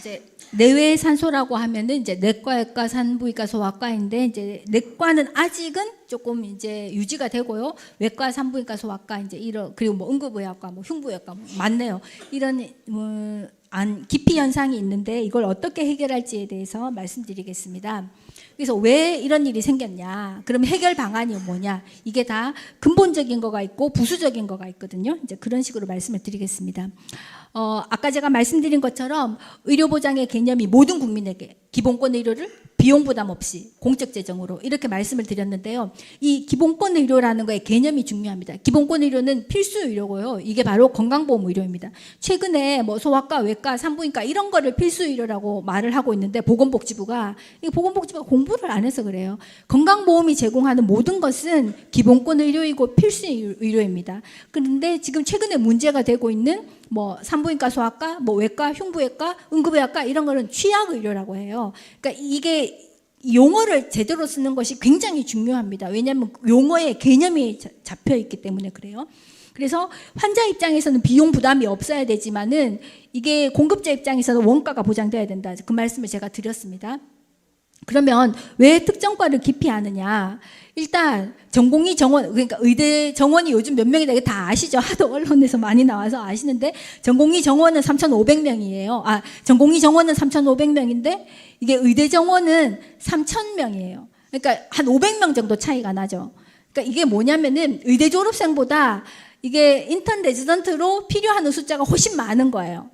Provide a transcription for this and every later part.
이제 내외 산소라고 하면은 이제 내과, 외과, 산부인과, 소아과인데 이제 내과는 아직은 조금 이제 유지가 되고요. 외과, 산부인과, 소아과 이제 이런 그리고 뭐 응급의학과, 뭐 흉부외과 뭐 많네요. 이런 기피 현상이 있는데 이걸 어떻게 해결할지에 대해서 말씀드리겠습니다. 그래서 왜 이런 일이 생겼냐? 그럼 해결 방안이 뭐냐? 이게 다 근본적인 거가 있고 부수적인 거가 있거든요. 이제 그런 식으로 말씀을 드리겠습니다. 아까 제가 말씀드린 것처럼 의료보장의 개념이 모든 국민에게 기본권 의료를 비용 부담 없이 공적 재정으로 이렇게 말씀을 드렸는데요. 이 기본권 의료라는 거의 개념이 중요합니다. 기본권 의료는 필수 의료고요. 이게 바로 건강보험 의료입니다. 최근에 뭐 소아과, 외과, 산부인과 이런 거를 필수 의료라고 말을 하고 있는데 보건복지부가 공부를 안 해서 그래요. 건강보험이 제공하는 모든 것은 기본권 의료이고 필수 의료입니다. 그런데 지금 최근에 문제가 되고 있는 뭐 산부인과, 소아과, 뭐 외과, 흉부외과, 응급의학과 이런 거는 취약 의료라고 해요. 그러니까 이게 용어를 제대로 쓰는 것이 굉장히 중요합니다. 왜냐하면 용어의 개념이 잡혀 있기 때문에 그래요. 그래서 환자 입장에서는 비용 부담이 없어야 되지만은 이게 공급자 입장에서는 원가가 보장돼야 된다. 그 말씀을 제가 드렸습니다. 그러면 왜 특정과를 기피하느냐? 일단 전공의 정원, 그러니까 의대 정원이 요즘 몇 명이다 이게 다 아시죠? 하도 언론에서 많이 나와서 아시는데 전공의 정원은 3,500명이에요. 전공의 정원은 3,500명인데 이게 의대 정원은 3,000명이에요. 그러니까 한 500명 정도 차이가 나죠. 그러니까 이게 뭐냐면은 의대 졸업생보다 이게 인턴 레지던트로 필요한 숫자가 훨씬 많은 거예요.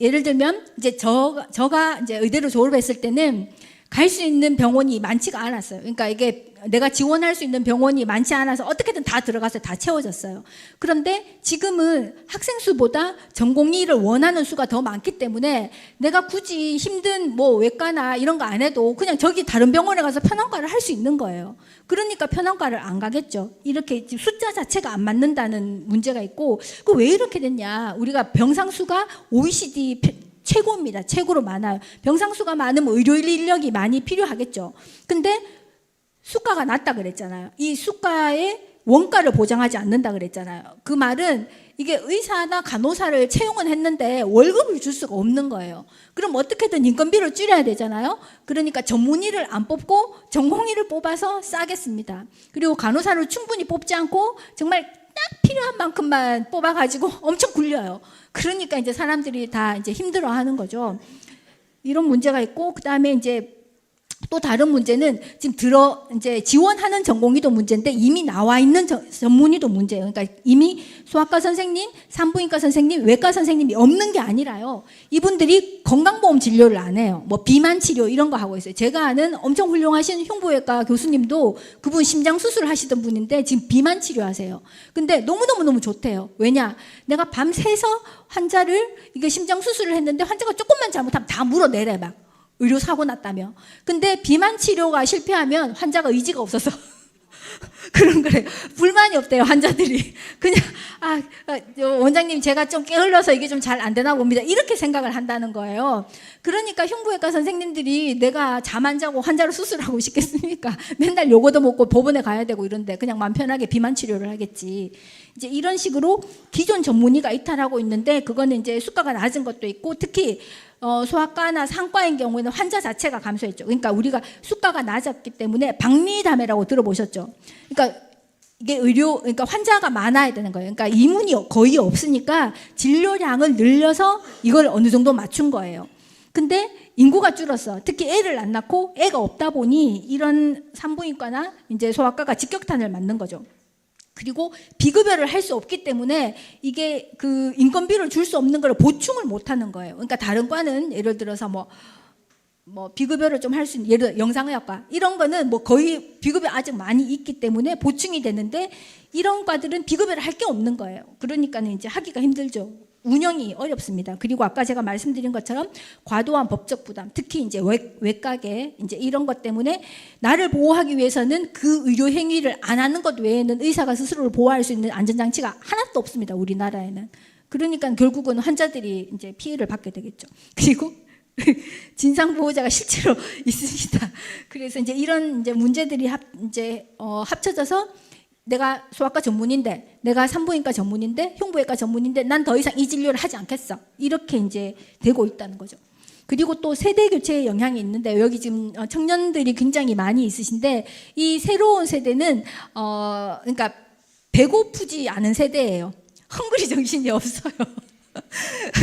예를 들면 이제 저가 이제 의대로 졸업했을 때는 갈 수 있는 병원이 많지가 않았어요. 그러니까 이게 내가 지원할 수 있는 병원이 많지 않아서 어떻게든 다 들어가서 다 채워졌어요. 그런데 지금은 학생 수보다 전공의를 원하는 수가 더 많기 때문에 내가 굳이 힘든 뭐 외과나 이런 거 안 해도 그냥 저기 다른 병원에 가서 편원과를 할 수 있는 거예요. 그러니까 편원과를 안 가겠죠. 이렇게 숫자 자체가 안 맞는다는 문제가 있고, 그 왜 이렇게 됐냐? 우리가 병상 수가 OECD 최고입니다. 최고로 많아요. 병상 수가 많으면 의료 인력이 많이 필요하겠죠. 근데 수가가 낮다 그랬잖아요. 이 수가의 원가를 보장하지 않는다 그랬잖아요. 그 말은 이게 의사나 간호사를 채용은 했는데 월급을 줄 수가 없는 거예요. 그럼 어떻게든 인건비를 줄여야 되잖아요. 그러니까 전문의를 안 뽑고 전공의를 뽑아서 싸겠습니다. 그리고 간호사를 충분히 뽑지 않고 정말 딱 필요한 만큼만 뽑아가지고 엄청 굴려요. 그러니까 이제 사람들이 다 이제 힘들어하는 거죠. 이런 문제가 있고, 그 다음에 이제 또 다른 문제는 지금 이제 지원하는 전공의도 문제인데 이미 나와 있는 전문의도 문제예요. 그러니까 이미 소아과 선생님, 산부인과 선생님, 외과 선생님이 없는 게 아니라요. 이분들이 건강보험 진료를 안 해요. 뭐 비만 치료 이런 거 하고 있어요. 제가 아는 엄청 훌륭하신 흉부외과 교수님도 그분 심장 수술 하시던 분인데 지금 비만 치료하세요. 근데 너무너무 좋대요. 왜냐? 내가 밤새서 환자를 이게 심장 수술을 했는데 환자가 조금만 잘못하면 다 물어내래 막. 의료 사고 났다며. 근데 비만 치료가 실패하면 환자가 의지가 없어서 그런 거래요. 불만이 없대요, 환자들이. 그냥 원장님 제가 좀 게을러서 이게 좀 잘 안 되나 봅니다. 이렇게 생각을 한다는 거예요. 그러니까 흉부외과 선생님들이 내가 잠 안 자고 환자를 수술하고 싶겠습니까? 맨날 요거도 먹고 법원에 가야 되고 이런데 그냥 마음 편하게 비만 치료를 하겠지. 이제 이런 식으로 기존 전문의가 이탈하고 있는데 그거는 이제 수가가 낮은 것도 있고, 특히 소아과나 상과인 경우에는 환자 자체가 감소했죠. 그러니까 우리가 수가가 낮았기 때문에 박리담회라고 들어보셨죠? 그러니까 이게 그러니까 환자가 많아야 되는 거예요. 그러니까 이문이 거의 없으니까 진료량을 늘려서 이걸 어느 정도 맞춘 거예요. 근데 인구가 줄었어. 특히 애를 안 낳고 애가 없다 보니 이런 산부인과나 이제 소아과가 직격탄을 맞는 거죠. 그리고 비급여를 할 수 없기 때문에 이게 그 인건비를 줄 수 없는 걸 보충을 못 하는 거예요. 그러니까 다른 과는 예를 들어서 뭐 비급여를 좀 할 수 있는, 예를 들어 영상의학과 이런 거는 뭐 거의 비급여 아직 많이 있기 때문에 보충이 되는데 이런 과들은 비급여를 할 게 없는 거예요. 그러니까는 이제 하기가 힘들죠. 운영이 어렵습니다. 그리고 아까 제가 말씀드린 것처럼 과도한 법적 부담, 특히 이제 외과계 이제 이런 것 때문에 나를 보호하기 위해서는 그 의료 행위를 안 하는 것 외에는 의사가 스스로를 보호할 수 있는 안전장치가 하나도 없습니다. 우리나라에는. 그러니까 결국은 환자들이 이제 피해를 받게 되겠죠. 그리고 진상보호자가 실제로 있습니다. 그래서 이제 이런 이제 문제들이 합쳐져서 내가 소아과 전문인데, 내가 산부인과 전문인데, 흉부외과 전문인데, 난 더 이상 이 진료를 하지 않겠어. 이렇게 이제 되고 있다는 거죠. 그리고 또 세대 교체의 영향이 있는데, 여기 지금 청년들이 굉장히 많이 있으신데, 이 새로운 세대는 그러니까 배고프지 않은 세대예요. 헝그리 정신이 없어요.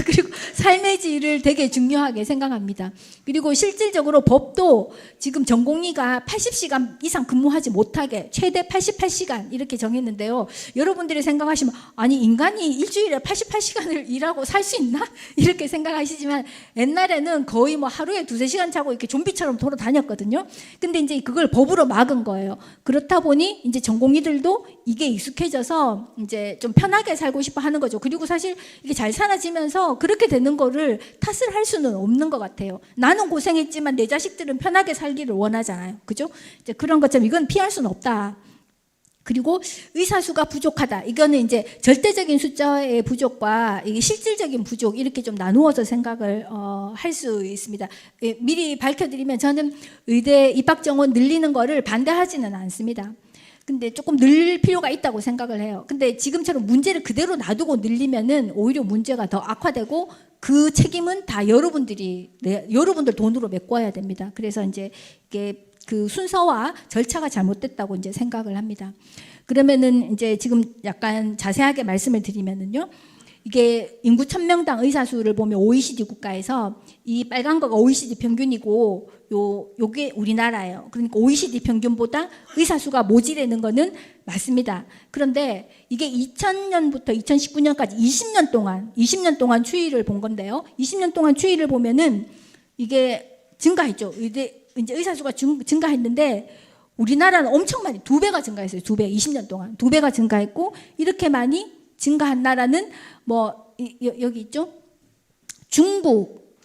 그리고 삶의 질을 되게 중요하게 생각합니다. 그리고 실질적으로 법도 지금 전공의가 80시간 이상 근무하지 못하게 최대 88시간 이렇게 정했는데요. 여러분들이 생각하시면 아니 인간이 일주일에 88시간을 일하고 살 수 있나? 이렇게 생각하시지만 옛날에는 거의 뭐 하루에 2-3시간 자고 이렇게 좀비처럼 돌아다녔거든요. 근데 이제 그걸 법으로 막은 거예요. 그렇다 보니 이제 전공의들도 이게 익숙해져서 이제 좀 편하게 살고 싶어 하는 거죠. 그리고 사실 이게 잘 살아지면서 그렇게 되는 거를 탓을 할 수는 없는 것 같아요. 나는 고생했지만 내 자식들은 편하게 살기를 원하잖아요. 그죠? 이제 그런 것처럼 이건 피할 수는 없다. 그리고 의사 수가 부족하다. 이거는 이제 절대적인 숫자의 부족과 이게 실질적인 부족 이렇게 좀 나누어서 생각을 할 수 있습니다. 예, 미리 밝혀드리면 저는 의대 입학 정원 늘리는 거를 반대하지는 않습니다. 근데 조금 늘릴 필요가 있다고 생각을 해요. 근데 지금처럼 문제를 그대로 놔두고 늘리면은 오히려 문제가 더 악화되고 그 책임은 다 여러분들 돈으로 메꿔야 됩니다. 그래서 이제 이게 그 순서와 절차가 잘못됐다고 이제 생각을 합니다. 그러면은 이제 지금 약간 자세하게 말씀을 드리면은요. 이게 인구 1000명당 의사 수를 보면 OECD 국가에서 이 빨간 거가 OECD 평균이고 요게 우리나라예요. 그러니까 OECD 평균보다 의사 수가 모자라는 거는 맞습니다. 그런데 이게 2000년부터 2019년까지 20년 동안 추이를 본 건데요. 20년 동안 추이를 보면은 이게 증가했죠. 이제 의사 수가 증가했는데 우리나라는 엄청 많이 2배가 증가했어요. 2배 20년 동안 2배가 증가했고 이렇게 많이 증가한 나라는 뭐 여기 있죠. 중국,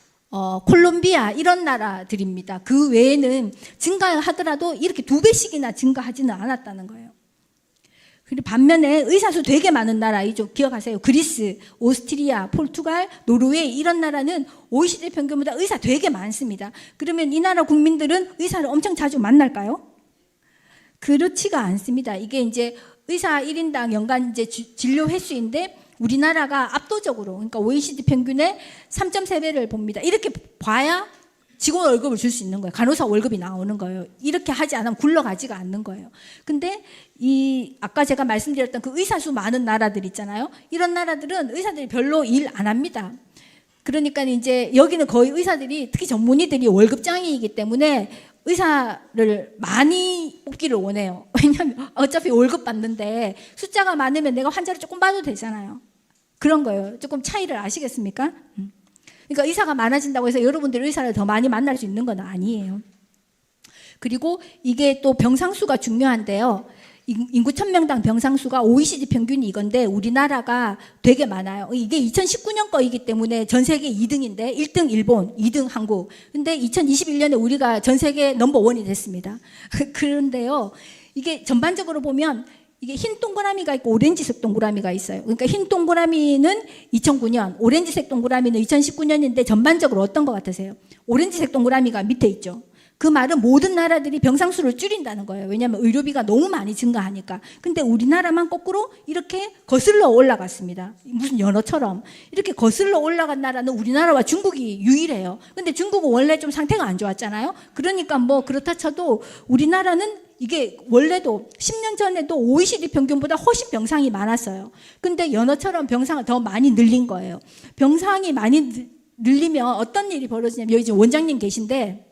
콜롬비아 이런 나라들입니다. 그 외에는 증가하더라도 이렇게 2배씩이나 증가하지는 않았다는 거예요. 그리고 반면에 의사 수 되게 많은 나라이죠. 기억하세요. 그리스, 오스트리아, 포르투갈, 노르웨이 이런 나라는 OECD 평균보다 의사 되게 많습니다. 그러면 이 나라 국민들은 의사를 엄청 자주 만날까요? 그렇지가 않습니다. 이게 이제 의사 1인당 연간 이제 진료 횟수인데 우리나라가 압도적으로 그러니까 OECD 평균의 3.3배를 봅니다. 이렇게 봐야 직원 월급을 줄 수 있는 거예요. 간호사 월급이 나오는 거예요. 이렇게 하지 않으면 굴러가지가 않는 거예요. 근데 이 아까 제가 말씀드렸던 그 의사 수 많은 나라들 있잖아요. 이런 나라들은 의사들이 별로 일 안 합니다. 그러니까 이제 여기는 거의 의사들이 특히 전문의들이 월급장이기 때문에 의사를 많이 뽑기를 원해요. 왜냐하면 어차피 월급 받는데 숫자가 많으면 내가 환자를 조금 봐도 되잖아요. 그런 거예요. 조금 차이를 아시겠습니까? 그러니까 의사가 많아진다고 해서 여러분들이 의사를 더 많이 만날 수 있는 건 아니에요. 그리고 이게 또 병상수가 중요한데요. 인구 1000명당 병상수가 OECD 평균이 이건데 우리나라가 되게 많아요. 이게 2019년 거이기 때문에 전 세계 2등인데 1등 일본, 2등 한국. 근데 2021년에 우리가 전 세계 넘버원이 됐습니다. 그런데요. 이게 전반적으로 보면 이게 흰 동그라미가 있고 오렌지색 동그라미가 있어요. 그러니까 흰 동그라미는 2009년, 오렌지색 동그라미는 2019년인데 전반적으로 어떤 것 같으세요? 오렌지색 동그라미가 밑에 있죠. 그 말은 모든 나라들이 병상수를 줄인다는 거예요. 왜냐하면 의료비가 너무 많이 증가하니까. 근데 우리나라만 거꾸로 이렇게 거슬러 올라갔습니다. 무슨 연어처럼. 이렇게 거슬러 올라간 나라는 우리나라와 중국이 유일해요. 근데 중국은 원래 좀 상태가 안 좋았잖아요. 그러니까 뭐 그렇다 쳐도 우리나라는 이게 원래도 10년 전에도 OECD 평균보다 훨씬 병상이 많았어요. 근데 연어처럼 병상을 더 많이 늘린 거예요. 병상이 많이 늘리면 어떤 일이 벌어지냐면 여기 지금 원장님 계신데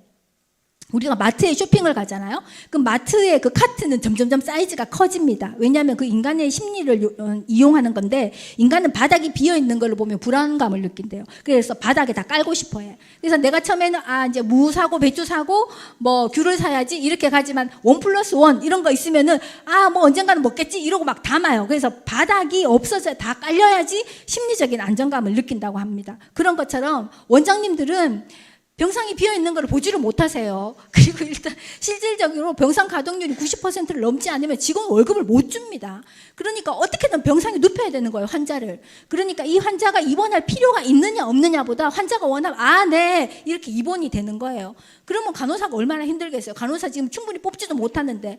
우리가 마트에 쇼핑을 가잖아요. 그 마트의 그 카트는 점점점 사이즈가 커집니다. 왜냐하면 그 인간의 심리를 이용하는 건데 인간은 바닥이 비어 있는 걸 보면 불안감을 느낀대요. 그래서 바닥에 다 깔고 싶어해. 그래서 내가 처음에는 이제 무 사고 배추 사고 뭐 귤을 사야지 이렇게 가지만 1+1 이런 거 있으면은 뭐 언젠가는 먹겠지 이러고 막 담아요. 그래서 바닥이 없어져 다 깔려야지 심리적인 안정감을 느낀다고 합니다. 그런 것처럼 원장님들은 병상이 비어있는 걸 보지를 못하세요. 그리고 일단 실질적으로 병상 가동률이 90%를 넘지 않으면 직원 월급을 못 줍니다. 그러니까 어떻게든 병상에 눕혀야 되는 거예요, 환자를. 그러니까 이 환자가 입원할 필요가 있느냐 없느냐보다 환자가 원하면 네 이렇게 입원이 되는 거예요. 그러면 간호사가 얼마나 힘들겠어요. 간호사 지금 충분히 뽑지도 못하는데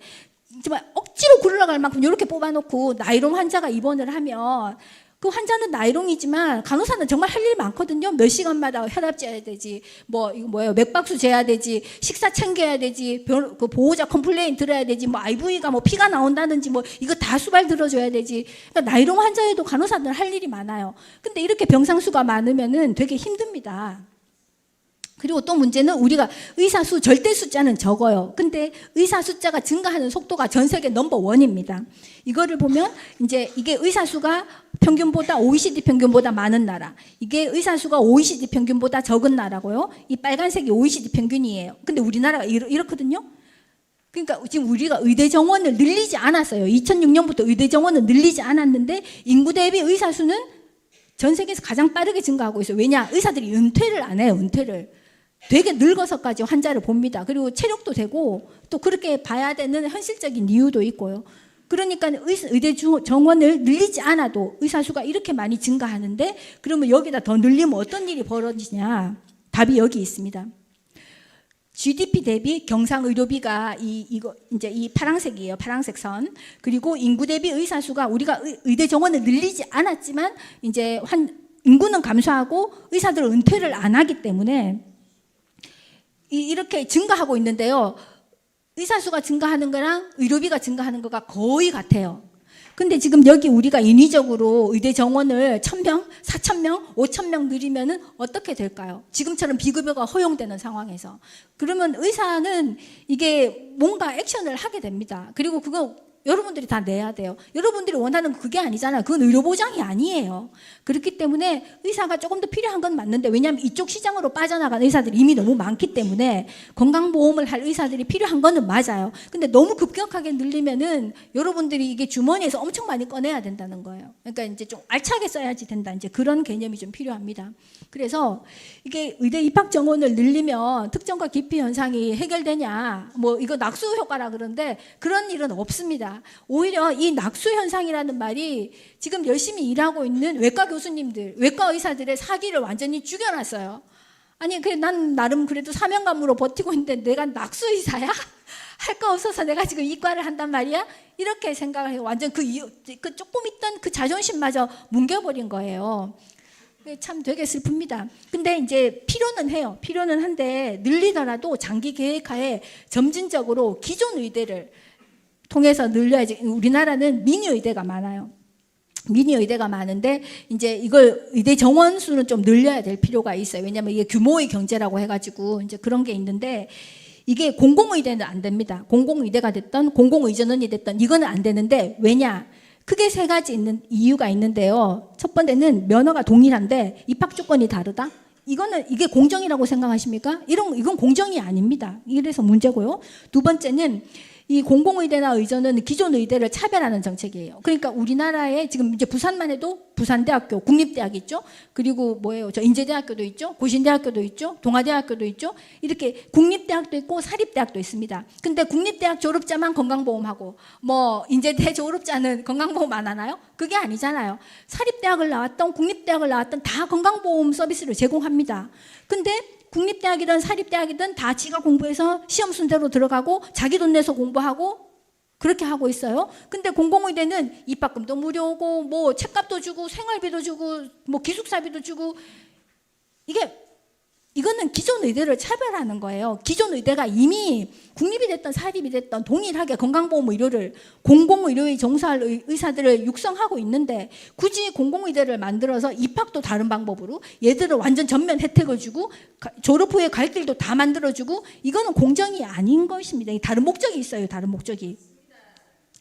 정말 억지로 굴러갈 만큼 이렇게 뽑아놓고 나이롱 환자가 입원을 하면 그 환자는 나이롱이지만 간호사는 정말 할 일 많거든요. 몇 시간마다 혈압 재야 되지, 뭐 이거 뭐예요, 맥박수 재야 되지, 식사 챙겨야 되지, 그 보호자 컴플레인 들어야 되지, 뭐 IV가 뭐 피가 나온다든지 뭐 이거 다 수발 들어줘야 되지. 그러니까 나이롱 환자에도 간호사들 할 일이 많아요. 근데 이렇게 병상수가 많으면은 되게 힘듭니다. 그리고 또 문제는 우리가 의사 수 절대 숫자는 적어요. 근데 의사 숫자가 증가하는 속도가 전 세계 넘버1입니다. 이거를 보면 이제 이게 의사 수가 평균보다 OECD 평균보다 많은 나라, 이게 의사 수가 OECD 평균보다 적은 나라고요. 이 빨간색이 OECD 평균이에요. 근데 우리나라가 이렇거든요. 그러니까 지금 우리가 의대 정원을 늘리지 않았어요. 2006년부터 의대 정원을 늘리지 않았는데 인구 대비 의사 수는 전 세계에서 가장 빠르게 증가하고 있어요. 왜냐? 의사들이 은퇴를 안 해요. 은퇴를. 되게 늙어서까지 환자를 봅니다. 그리고 체력도 되고 또 그렇게 봐야 되는 현실적인 이유도 있고요. 그러니까 의대 정원을 늘리지 않아도 의사 수가 이렇게 많이 증가하는데 그러면 여기다 더 늘리면 어떤 일이 벌어지냐? 답이 여기 있습니다. GDP 대비 경상 의료비가 이거 이제 이 파란색이에요. 파란색 선. 그리고 인구 대비 의사 수가 우리가 의대 정원을 늘리지 않았지만 이제 인구는 감소하고 의사들은 은퇴를 안 하기 때문에 이렇게 증가하고 있는데요. 의사 수가 증가하는 거랑 의료비가 증가하는 거가 거의 같아요. 근데 지금 여기 우리가 인위적으로 의대 정원을 1,000명, 4,000명, 5,000명 늘리면은 어떻게 될까요? 지금처럼 비급여가 허용되는 상황에서. 그러면 의사는 이게 뭔가 액션을 하게 됩니다. 그리고 그거 여러분들이 다 내야 돼요. 여러분들이 원하는 그게 아니잖아요. 그건 의료보장이 아니에요. 그렇기 때문에 의사가 조금 더 필요한 건 맞는데 왜냐하면 이쪽 시장으로 빠져나간 의사들이 이미 너무 많기 때문에 건강보험을 할 의사들이 필요한 거는 맞아요. 근데 너무 급격하게 늘리면은 여러분들이 이게 주머니에서 엄청 많이 꺼내야 된다는 거예요. 그러니까 이제 좀 알차게 써야지 된다. 이제 그런 개념이 좀 필요합니다. 그래서 이게 의대 입학 정원을 늘리면 특정과 기피 현상이 해결되냐? 뭐 이거 낙수 효과라 그러는데 그런 일은 없습니다. 오히려 이 낙수 현상이라는 말이 지금 열심히 일하고 있는 외과 교수님들, 외과 의사들의 사기를 완전히 죽여놨어요. 아니, 그래, 난 나름 그래도 사명감으로 버티고 있는데 내가 낙수 의사야? 할 거 없어서 내가 지금 이과를 한단 말이야? 이렇게 생각을 해요. 완전 그 조금 있던 그 자존심마저 뭉개버린 거예요. 참 되게 슬픕니다. 근데 이제 필요는 해요. 필요는 한데 늘리더라도 장기 계획하에 점진적으로 기존 의대를 통해서 늘려야지. 우리나라는 미니 의대가 많아요. 미니 의대가 많은데 이제 이걸 의대 정원 수는 좀 늘려야 될 필요가 있어요. 왜냐하면 이게 규모의 경제라고 해가지고 이제 그런 게 있는데 이게 공공의대는 안 됩니다. 공공의대가 됐던 공공의전원이 됐던 이거는 안 되는데 왜냐? 크게 세 가지 있는 이유가 있는데요. 첫 번째는 면허가 동일한데 입학 조건이 다르다. 이게 공정이라고 생각하십니까? 이건 공정이 아닙니다. 이래서 문제고요. 두 번째는 이 공공의대나 의전은 기존 의대를 차별하는 정책이에요. 그러니까 우리나라에 지금 이제 부산만 해도 부산대학교, 국립대학이 있죠. 그리고 뭐예요? 저 인제대학교도 있죠. 고신대학교도 있죠. 동아대학교도 있죠. 이렇게 국립대학도 있고 사립대학도 있습니다. 근데 국립대학 졸업자만 건강보험하고 뭐 인제대 졸업자는 건강보험 안 하나요? 그게 아니잖아요. 사립대학을 나왔던 국립대학을 나왔던 다 건강보험 서비스를 제공합니다. 근데 국립대학이든 사립대학이든 다 지가 공부해서 시험 순대로 들어가고 자기 돈 내서 공부하고 그렇게 하고 있어요. 근데 공공의대는 입학금도 무료고 뭐 책값도 주고 생활비도 주고 뭐 기숙사비도 주고 이거는 기존 의대를 차별하는 거예요. 기존 의대가 이미 국립이 됐던 사립이 됐던 동일하게 건강보험 의료를 공공의료에 종사할 의사들을 육성하고 있는데 굳이 공공의대를 만들어서 입학도 다른 방법으로 얘들을 완전 전면 혜택을 주고 졸업 후에 갈 길도 다 만들어주고 이거는 공정이 아닌 것입니다. 다른 목적이 있어요. 다른 목적이.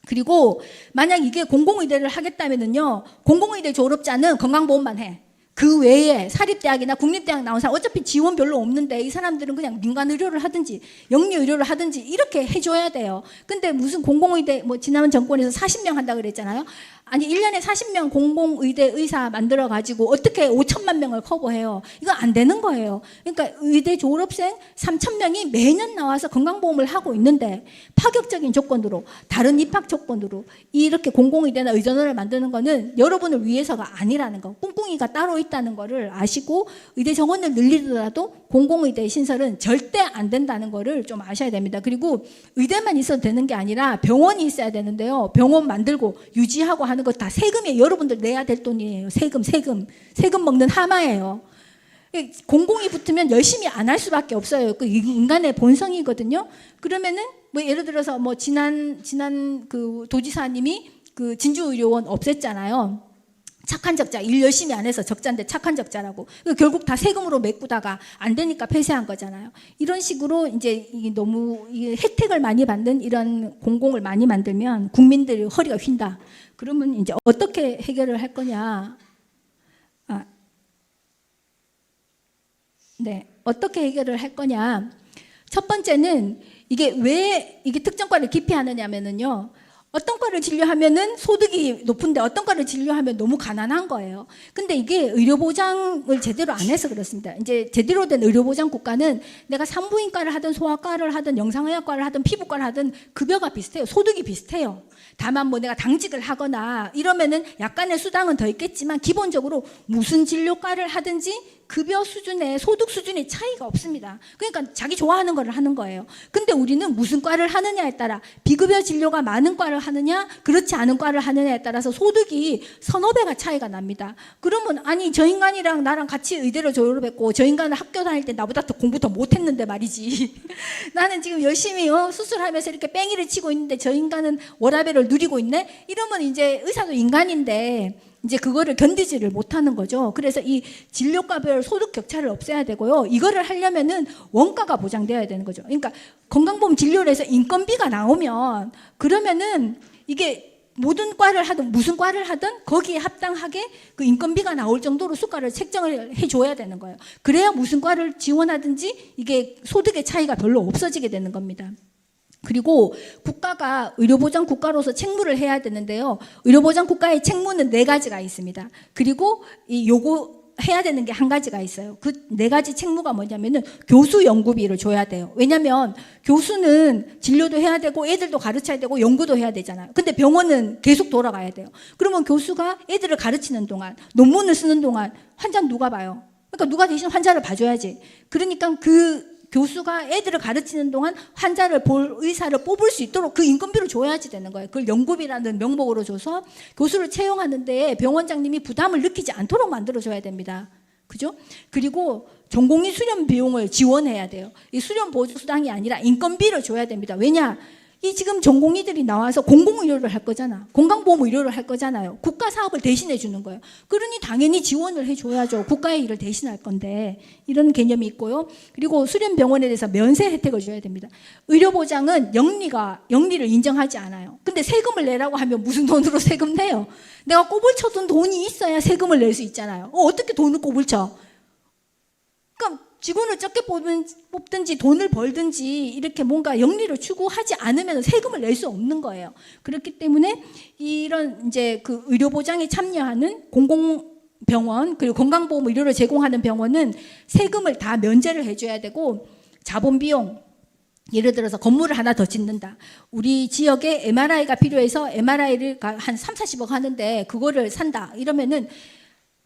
그리고 만약 이게 공공의대를 하겠다면요. 공공의대 졸업자는 건강보험만 해. 그 외에 사립대학이나 국립대학 나온 사람 어차피 지원 별로 없는데 이 사람들은 그냥 민간의료를 하든지 영리의료를 하든지 이렇게 해줘야 돼요. 근데 무슨 공공의대 뭐 지난 정권에서 40명 한다 그랬잖아요. 아니 1년에 40명 공공의대 의사 만들어가지고 어떻게 5천만 명을 커버해요. 이거 안 되는 거예요. 그러니까 의대 졸업생 3,000명이 매년 나와서 건강보험을 하고 있는데 파격적인 조건으로 다른 입학 조건으로 이렇게 공공의대나 의전원을 만드는 거는 여러분을 위해서가 아니라는 거. 꿍꿍이가 따로 있다. 있다는 거를 아시고 의대 정원을 늘리더라도 공공의대 신설은 절대 안 된다는 거를 좀 아셔야 됩니다. 그리고 의대만 있어도 되는 게 아니라 병원이 있어야 되는데요. 병원 만들고 유지하고 하는 거 다 세금이에요. 여러분들 내야 될 돈이에요. 세금 먹는 하마예요. 공공이 붙으면 열심히 안 할 수밖에 없어요. 그 인간의 본성이거든요. 그러면은 뭐 예를 들어서 뭐 지난 그 도지사님이 그 진주의료원 없앴잖아요. 착한 적자, 일 열심히 안 해서 적자인데 착한 적자라고. 결국 다 세금으로 메꾸다가 안 되니까 폐쇄한 거잖아요. 이런 식으로 이제 너무 혜택을 많이 받는 이런 공공을 많이 만들면 국민들이 허리가 휜다. 그러면 이제 어떻게 해결을 할 거냐? 네, 어떻게 해결을 할 거냐? 첫 번째는 이게 왜 이게 특정과를 기피하느냐면은요. 어떤 과를 진료하면은 소득이 높은데 어떤 과를 진료하면 너무 가난한 거예요. 근데 이게 의료보장을 제대로 안 해서 그렇습니다. 이제 제대로 된 의료보장 국가는 내가 산부인과를 하든 소아과를 하든 영상의학과를 하든 피부과를 하든 급여가 비슷해요. 소득이 비슷해요. 다만 뭐 내가 당직을 하거나 이러면은 약간의 수당은 더 있겠지만 기본적으로 무슨 진료과를 하든지 급여 수준의 소득 수준의 차이가 없습니다. 그러니까 자기 좋아하는 거를 하는 거예요. 근데 우리는 무슨 과를 하느냐에 따라 비급여 진료가 많은 과를 하느냐 그렇지 않은 과를 하느냐에 따라서 소득이 서너 배가 차이가 납니다. 그러면 아니 저 인간이랑 나랑 같이 의대를 졸업했고 저 인간은 학교 다닐 때 나보다 더 공부 더 못했는데 말이지. 나는 지금 열심히 수술하면서 이렇게 뺑이를 치고 있는데 저 인간은 워라밸을 누리고 있네. 이러면 이제 의사도 인간인데 이제 그거를 견디지를 못하는 거죠. 그래서 이 진료과별 소득 격차를 없애야 되고요. 이거를 하려면은 원가가 보장되어야 되는 거죠. 그러니까 건강보험 진료를 해서 인건비가 나오면 그러면은 이게 모든 과를 하든 무슨 과를 하든 거기에 합당하게 그 인건비가 나올 정도로 수가를 책정을 해줘야 되는 거예요. 그래야 무슨 과를 지원하든지 이게 소득의 차이가 별로 없어지게 되는 겁니다. 그리고 국가가 의료보장 국가로서 책무를 해야 되는데요. 의료보장 국가의 책무는 4가지가 있습니다. 그리고 이 요거 해야 되는 게 한 가지가 있어요. 그 4가지 책무가 뭐냐면은 교수 연구비를 줘야 돼요. 왜냐면 교수는 진료도 해야 되고 애들도 가르쳐야 되고 연구도 해야 되잖아요. 근데 병원은 계속 돌아가야 돼요. 그러면 교수가 애들을 가르치는 동안 논문을 쓰는 동안 환자는 누가 봐요? 그러니까 누가 대신 환자를 봐줘야지. 그러니까 그 교수가 애들을 가르치는 동안 환자를 볼 의사를 뽑을 수 있도록 그 인건비를 줘야지 되는 거예요. 그걸 연구비라는 명목으로 줘서 교수를 채용하는데 병원장님이 부담을 느끼지 않도록 만들어줘야 됩니다. 그죠? 그리고 전공의 수련 비용을 지원해야 돼요. 이 수련 보조 수당이 아니라 인건비를 줘야 됩니다. 왜냐? 이 지금 전공의들이 나와서 공공의료를 할 거잖아. 건강보험 의료를 할 거잖아요. 국가 사업을 대신해 주는 거예요. 그러니 당연히 지원을 해줘야죠. 국가의 일을 대신할 건데 이런 개념이 있고요. 그리고 수련병원에 대해서 면세 혜택을 줘야 됩니다. 의료보장은 영리를 인정하지 않아요. 근데 세금을 내라고 하면 무슨 돈으로 세금 내요? 내가 꼬불 쳐둔 돈이 있어야 세금을 낼 수 있잖아요. 어떻게 돈을 꼬불 쳐? 그러니까 직원을 적게 뽑든지 돈을 벌든지 이렇게 뭔가 영리를 추구하지 않으면 세금을 낼 수 없는 거예요. 그렇기 때문에 이런 이제 그 의료보장에 참여하는 공공병원 그리고 건강보험 의료를 제공하는 병원은 세금을 다 면제를 해줘야 되고 자본비용 예를 들어서 건물을 하나 더 짓는다. 우리 지역에 MRI가 필요해서 MRI를 한 3, 40억 하는데 그거를 산다. 이러면은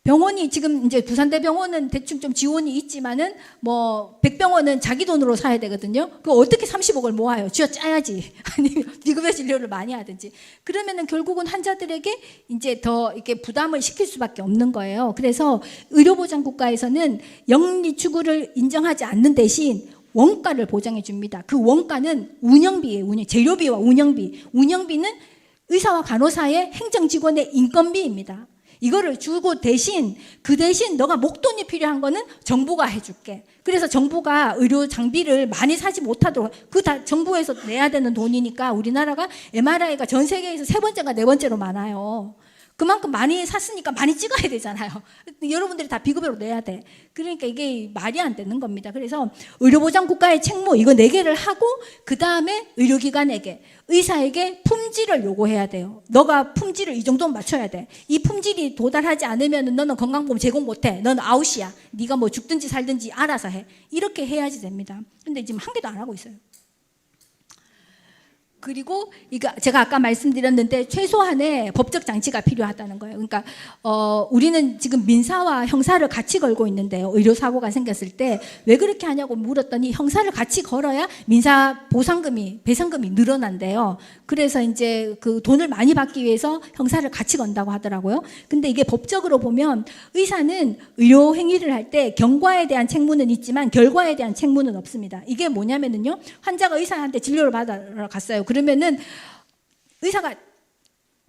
병원이 지금 이제 부산대병원은 대충 좀 지원이 있지만은 뭐 백병원은 자기 돈으로 사야 되거든요. 그 어떻게 30억을 모아요? 쥐어 짜야지. 아니면 비급여 진료를 많이 하든지. 그러면은 결국은 환자들에게 이제 더 이렇게 부담을 시킬 수밖에 없는 거예요. 그래서 의료보장 국가에서는 영리 추구를 인정하지 않는 대신 원가를 보장해 줍니다. 그 원가는 운영비예요. 재료비와 운영비. 운영비는 의사와 간호사의 행정직원의 인건비입니다. 이거를 주고 대신 그 대신 너가 목돈이 필요한 거는 정부가 해줄게. 그래서 정부가 의료 장비를 많이 사지 못하도록 그 다 정부에서 내야 되는 돈이니까 우리나라가 MRI가 전 세계에서 3번째가 4번째로 많아요. 그만큼 많이 샀으니까 많이 찍어야 되잖아요. 여러분들이 다 비급여로 내야 돼. 그러니까 이게 말이 안 되는 겁니다. 그래서 의료보장 국가의 책무 이거 4개를 하고 그 다음에 의료기관에게 의사에게 품질을 요구해야 돼요. 너가 품질을 이 정도는 맞춰야 돼. 이 품질이 도달하지 않으면 너는 건강보험 제공 못해. 너는 아웃이야. 네가 뭐 죽든지 살든지 알아서 해. 이렇게 해야지 됩니다. 근데 지금 한 개도 안 하고 있어요. 그리고 이거 제가 아까 말씀드렸는데 최소한의 법적 장치가 필요하다는 거예요. 그러니까 우리는 지금 민사와 형사를 같이 걸고 있는데요. 의료 사고가 생겼을 때 왜 그렇게 하냐고 물었더니 형사를 같이 걸어야 민사 보상금이 배상금이 늘어난대요. 그래서 이제 그 돈을 많이 받기 위해서 형사를 같이 건다고 하더라고요. 근데 이게 법적으로 보면 의사는 의료 행위를 할 때 경과에 대한 책무는 있지만 결과에 대한 책무는 없습니다. 이게 뭐냐면은요. 환자가 의사한테 진료를 받으러 갔어요. 그러면은 의사가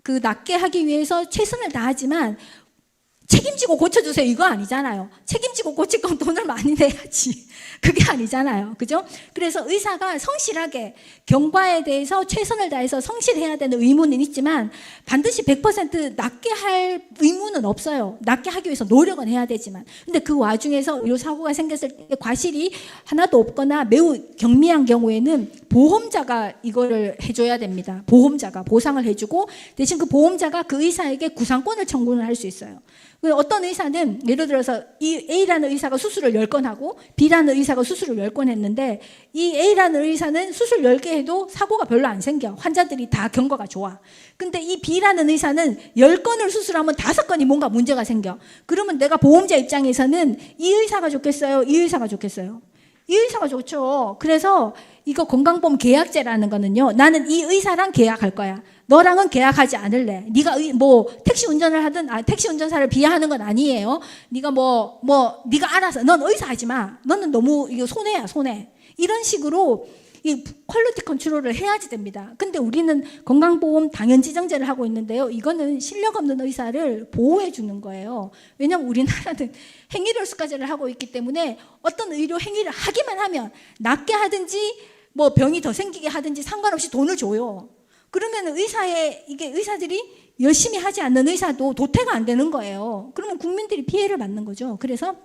그 낫게 하기 위해서 최선을 다하지만 책임지고 고쳐주세요 이거 아니잖아요. 책임지고 고칠 건 돈을 많이 내야지. 그게 아니잖아요. 그죠? 그래서 의사가 성실하게 경과에 대해서 최선을 다해서 성실해야 되는 의무는 있지만 반드시 100% 낫게 할 의무는 없어요. 낫게 하기 위해서 노력은 해야 되지만. 근데 그 와중에서 의료사고가 생겼을 때 과실이 하나도 없거나 매우 경미한 경우에는 보험자가 이거를 해줘야 됩니다. 보험자가 보상을 해주고 대신 그 보험자가 그 의사에게 구상권을 청구를 할 수 있어요. 어떤 의사는 예를 들어서 이 A라는 의사가 수술을 10건 하고 B라는 의사가 수술을 10건 했는데 이 A라는 의사는 수술 10개 해도 사고가 별로 안 생겨. 환자들이 다 경과가 좋아. 근데 이 B라는 의사는 10건을 수술하면 5건이 뭔가 문제가 생겨. 그러면 내가 보험자 입장에서는 이 의사가 좋겠어요? 이 의사가 좋겠어요? 이 의사가 좋죠. 그래서 이거 건강보험 계약제라는 거는요. 나는 이 의사랑 계약할 거야. 너랑은 계약하지 않을래. 네가 뭐 택시 운전을 하든 택시 운전사를 비하하는 건 아니에요. 네가 네가 알아서 넌 의사 하지 마. 너는 너무 이거 손해야 손해. 이런 식으로 이 퀄리티 컨트롤을 해야지 됩니다. 근데 우리는 건강보험 당연지정제를 하고 있는데요. 이거는 실력 없는 의사를 보호해 주는 거예요. 왜냐하면 우리나라는 행위별수까지를 하고 있기 때문에 어떤 의료 행위를 하기만 하면 낫게 하든지 뭐 병이 더 생기게 하든지 상관없이 돈을 줘요. 그러면 이게 의사들이 열심히 하지 않는 의사도 도태가 안 되는 거예요. 그러면 국민들이 피해를 받는 거죠. 그래서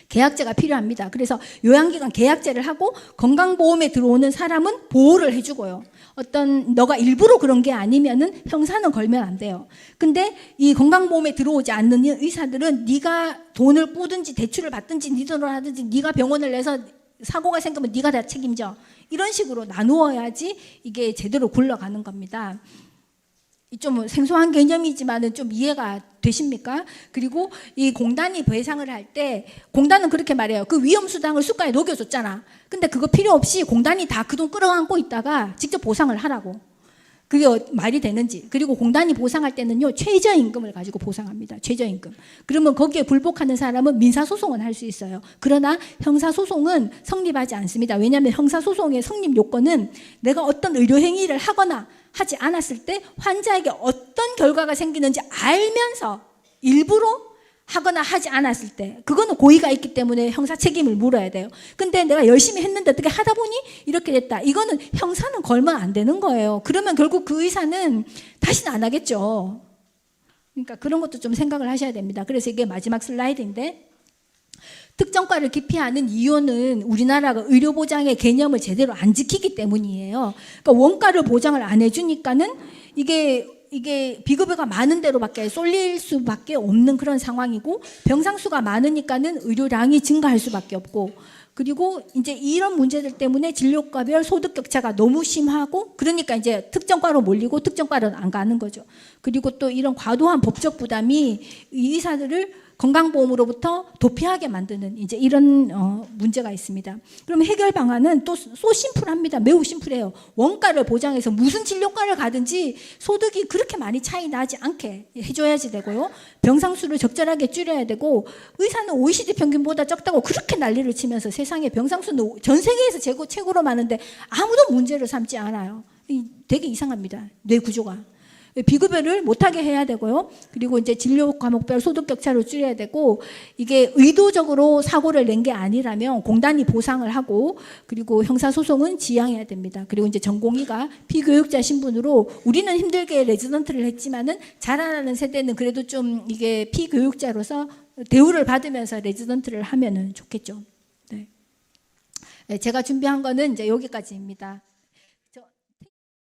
계약제가 필요합니다. 그래서 요양기관 계약제를 하고 건강보험에 들어오는 사람은 보호를 해주고요. 너가 일부러 그런 게 아니면은 형사는 걸면 안 돼요. 근데 이 건강보험에 들어오지 않는 의사들은 네가 돈을 꾸든지 대출을 받든지 네 돈을 하든지 네가 병원을 내서 사고가 생기면 네가 다 책임져. 이런 식으로 나누어야지 이게 제대로 굴러가는 겁니다. 좀 생소한 개념이지만은 좀 이해가 되십니까? 그리고 이 공단이 배상을 할 때 공단은 그렇게 말해요. 그 위험수당을 수가에 녹여줬잖아. 근데 그거 필요 없이 공단이 다 그 돈 끌어안고 있다가 직접 보상을 하라고. 그게 말이 되는지. 그리고 공단이 보상할 때는요, 최저임금을 가지고 보상합니다. 최저임금. 그러면 거기에 불복하는 사람은 민사소송은 할 수 있어요. 그러나 형사소송은 성립하지 않습니다. 왜냐하면 형사소송의 성립 요건은 내가 어떤 의료행위를 하거나 하지 않았을 때 환자에게 어떤 결과가 생기는지 알면서 일부러 하거나 하지 않았을 때 그거는 고의가 있기 때문에 형사 책임을 물어야 돼요. 근데 내가 열심히 했는데 어떻게 하다 보니 이렇게 됐다. 이거는 형사는 걸면 안 되는 거예요. 그러면 결국 그 의사는 다시는 안 하겠죠. 그러니까 그런 것도 좀 생각을 하셔야 됩니다. 그래서 이게 마지막 슬라이드인데 특정과를 기피하는 이유는 우리나라가 의료보장의 개념을 제대로 안 지키기 때문이에요. 그러니까 원가를 보장을 안 해주니까는 이게 비급여가 많은 대로밖에 쏠릴 수밖에 없는 그런 상황이고 병상수가 많으니까는 의료량이 증가할 수밖에 없고 그리고 이제 이런 문제들 때문에 진료과별 소득 격차가 너무 심하고 그러니까 이제 특정과로 몰리고 특정과는 안 가는 거죠. 그리고 또 이런 과도한 법적 부담이 이 의사들을 건강보험으로부터 도피하게 만드는 이제 이런 문제가 있습니다. 그럼 해결 방안은 또 심플합니다. 매우 심플해요. 원가를 보장해서 무슨 진료과를 가든지 소득이 그렇게 많이 차이 나지 않게 해줘야지 되고요. 병상수를 적절하게 줄여야 되고 의사는 OECD 평균보다 적다고 그렇게 난리를 치면서 세상에 병상수는 전 세계에서 최고로 많은데 아무도 문제를 삼지 않아요. 되게 이상합니다. 뇌 구조가. 비급여를 못하게 해야 되고요. 그리고 이제 진료 과목별 소득 격차를 줄여야 되고 이게 의도적으로 사고를 낸 게 아니라면 공단이 보상을 하고 그리고 형사소송은 지양해야 됩니다. 그리고 이제 전공의가 피교육자 신분으로 우리는 힘들게 레지던트를 했지만은 자라나는 세대는 그래도 좀 이게 피교육자로서 대우를 받으면서 레지던트를 하면은 좋겠죠. 네. 제가 준비한 거는 이제 여기까지입니다.